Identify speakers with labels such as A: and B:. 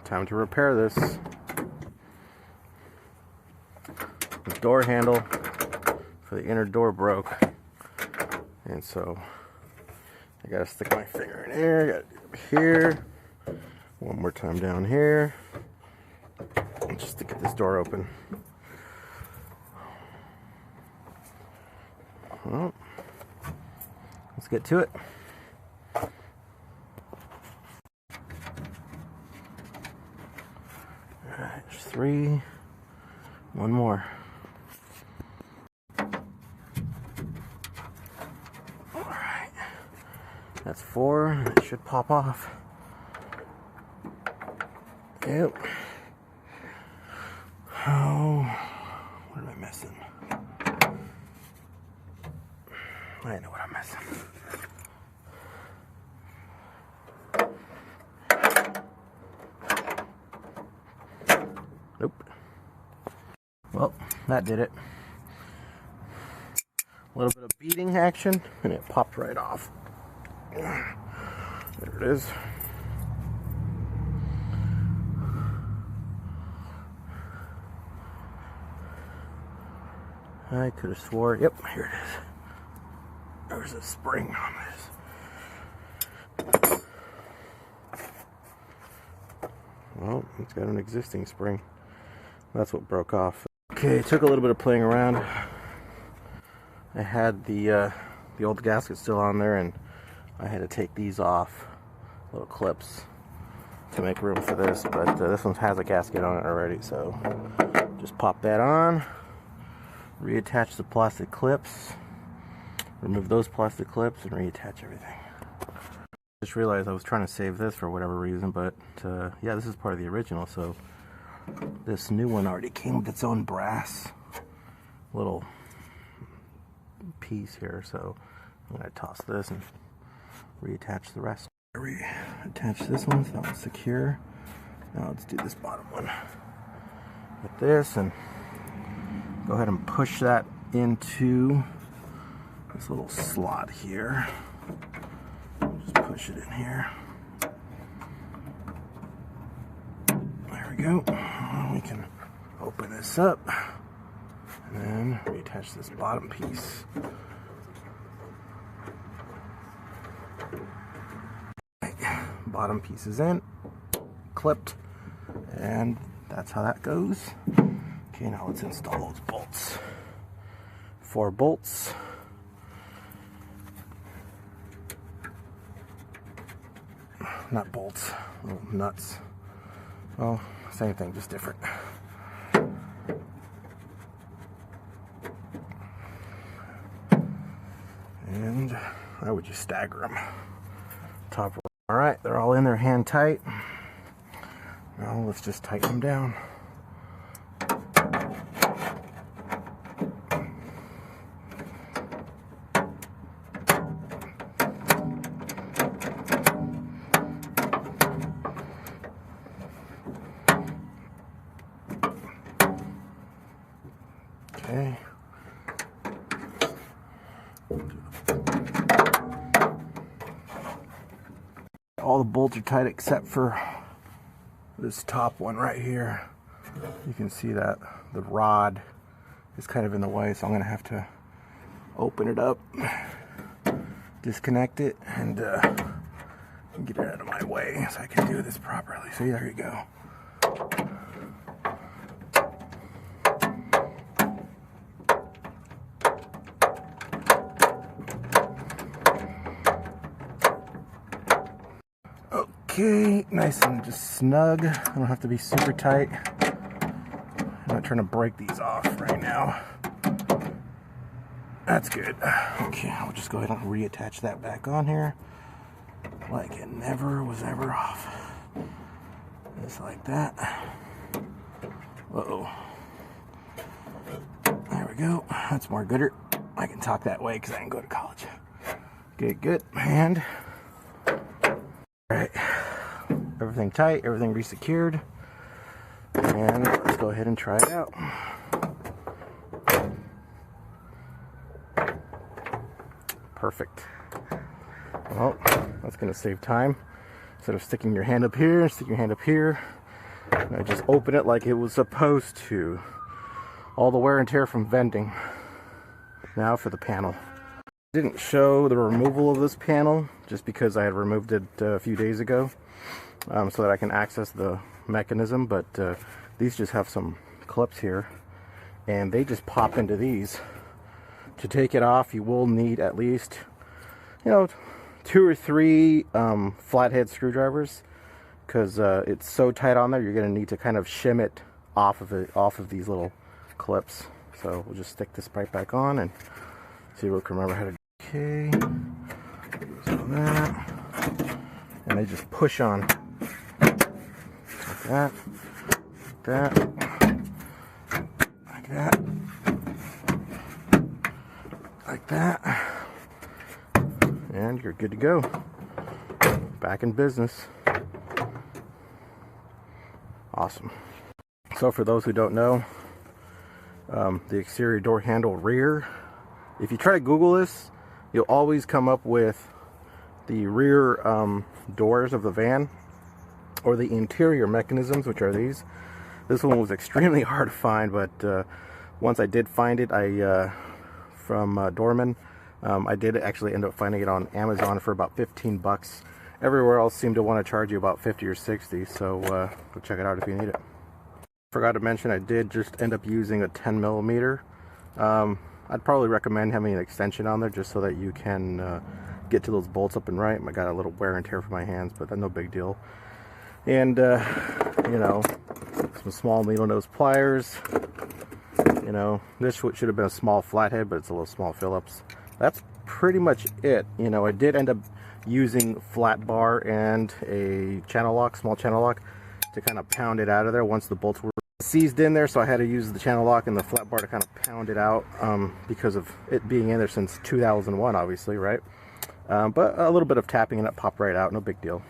A: Time to repair this. The door handle for the inner door broke, and so I gotta stick my finger in here, gotta do it here, one more time down here, just to get this door open. Well, let's get to it. Alright, there's 3. One more. Alright. That's 4. It should pop off. Yep. Oh, what am I missing? I know what I'm missing. Nope. Well, that did it. A little bit of beating action, and it popped right off. There it is. I could have swore, yep, here it is. There's a spring on this. Well, it's got an existing spring. That's what broke off. Okay, it took a little bit of playing around. I had the old gasket still on there, and I had to take these off, little clips, to make room for this. But this one has a gasket on it already, so just pop that on, reattach the plastic clips, remove those plastic clips, and reattach everything. Just realized I was trying to save this for whatever reason, but yeah, this is part of the original, so this new one already came with its own brass little piece here, so I'm going to toss this and reattach the rest. Reattach this one so that one's secure. Now let's do this bottom one with this, and go ahead and push that into this little slot here. Just push it in here. There we go. We can open this up and then reattach this bottom piece. Bottom piece is in, clipped, and that's how that goes. Okay, now let's install those bolts. 4 bolts. Not bolts, little nuts. Well, same thing, just different. And I would just stagger them. Top row. All right, they're all in there hand tight. Now let's just tighten them down. Okay. All the bolts are tight except for this top one right here. You can see that the rod is kind of in the way, so I'm going to have to open it up, disconnect it, and get it out of my way so I can do this properly. So there you go. Okay, nice and just snug. I don't have to be super tight. I'm not trying to break these off right now. That's good. Okay, I'll just go ahead and reattach that back on here like it never was ever off. Just like that. Uh-oh. There we go. That's more gooder. I can talk that way because I didn't go to college. Okay, good. And alright. Everything tight, everything resecured. And let's go ahead and try it out. Perfect. Well, that's going to save time Instead of sticking your hand up here and sticking your hand up here, I just open it like it was supposed to. All the wear and tear from vending. Now for the panel. I didn't show the removal of this panel just because I had removed it a few days ago, so that I can access the mechanism, but these just have some clips here and they just pop into these. To take it off, you will need at least, 2 or 3 flathead screwdrivers, because it's so tight on there. You're going to need to kind of shim it off of these little clips. So we'll just stick this pipe back on and see if we can remember how to do. Okay, so that, and they just push on like that, like that, like that, and you're good to go. Back in business. Awesome. So for those who don't know, the exterior door handle rear, if you try to Google this, you'll always come up with the rear doors of the van, or the interior mechanisms, which are these. This one was extremely hard to find, but once I did find it, from Dorman, I did actually end up finding it on Amazon for about 15 bucks. Everywhere else seemed to want to charge you about 50 or 60, so go check it out if you need it. Forgot to mention, I did just end up using a 10 millimeter. I'd probably recommend having an extension on there just so that you can get to those bolts up and right. I got a little wear and tear for my hands, but that's no big deal. And some small needle nose pliers. This should have been a small flathead, but it's a little small Phillips. That's pretty much it. I did end up using flat bar and a channel lock, small channel lock, to kind of pound it out of there once the bolts were seized in there, so I had to use the channel lock and the flat bar to kind of pound it out, because of it being in there since 2001, obviously, right? But a little bit of tapping and it popped right out, no big deal.